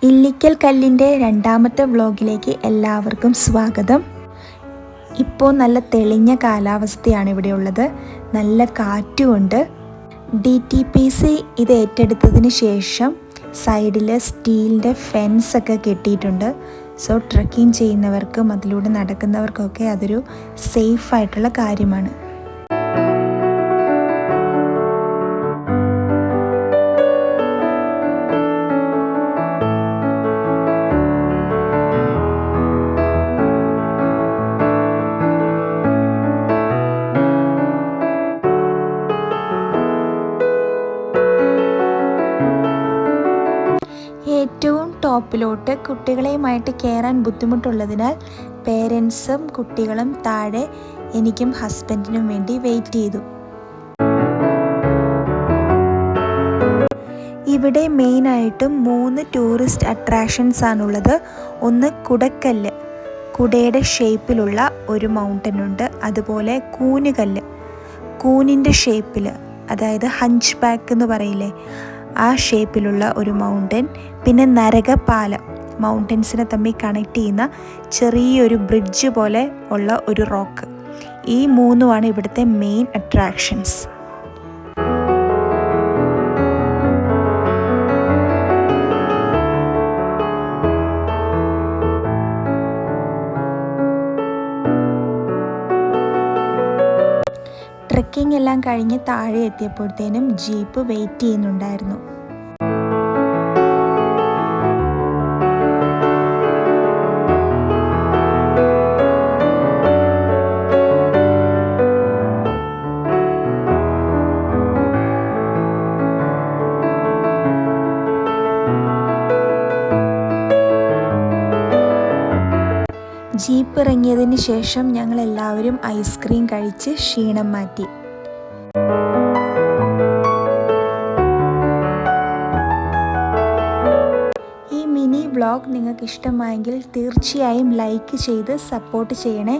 ഇല്ലിക്കൽ കല്ലിൻ്റെ രണ്ടാമത്തെ വ്ലോഗിലേക്ക് എല്ലാവർക്കും സ്വാഗതം. ഇപ്പോൾ നല്ല തെളിഞ്ഞ കാലാവസ്ഥയാണ് ഇവിടെ ഉള്ളത്. നല്ല കാറ്റുമുണ്ട്. DTPC ഇത് ഏറ്റെടുത്തതിന് ശേഷം സൈഡിൽ സ്റ്റീലിൻ്റെ ഫെൻസൊക്കെ കെട്ടിയിട്ടുണ്ട്. സോ ട്രക്കിംഗ് ചെയ്യുന്നവർക്കും അതിലൂടെ നടക്കുന്നവർക്കൊക്കെ അതൊരു സേഫായിട്ടുള്ള കാര്യമാണ്. ഏറ്റവും ടോപ്പിലോട്ട് കുട്ടികളെയുമായിട്ട് കയറാൻ ബുദ്ധിമുട്ടുള്ളതിനാൽ പേരൻസും കുട്ടികളും താഴെ എനിക്കും ഹസ്ബൻഡിനും വേണ്ടി വെയിറ്റ് ചെയ്തു. ഇവിടെ മെയിനായിട്ടും 3 ടൂറിസ്റ്റ് അട്രാക്ഷൻസ് ആണുള്ളത്. ഒന്ന് കുടക്കല്ല്, കുടയുടെ ഷേപ്പിലുള്ള ഒരു മൗണ്ടൻ ഉണ്ട്. അതുപോലെ കൂനുകല്ല്, കൂനിൻ്റെ ഷേപ്പിൽ, അതായത് ഹഞ്ച് ബാക്ക് എന്ന് പറയില്ലേ, ആ ഷേപ്പിലുള്ള ഒരു മൗണ്ടൻ. പിന്നെ നരകപ്പാലം, മൗണ്ടൻസിനെ തമ്മിൽ കണക്ട് ചെയ്യുന്ന ചെറിയൊരു ബ്രിഡ്ജ് പോലെ ഉള്ള ഒരു റോക്ക്. ഈ 3 ഇവിടുത്തെ മെയിൻ അട്രാക്ഷൻസ്. ട്രെക്കിംഗ് എല്ലാം കഴിഞ്ഞ് താഴെ എത്തിയപ്പോഴത്തേനും ജീപ്പ് വെയിറ്റ് ചെയ്യുന്നുണ്ടായിരുന്നു. ജീപ്പ് ഇറങ്ങിയതിന് ശേഷം ഞങ്ങൾ എല്ലാവരും ഐസ്ക്രീം കഴിച്ച് ക്ഷീണം മാറ്റി. ഈ മിനി വ്ലോഗ് നിങ്ങൾക്ക് ഇഷ്ടമായെങ്കിൽ തീർച്ചയായും ലൈക്ക് ചെയ്ത് സപ്പോർട്ട് ചെയ്യണേ.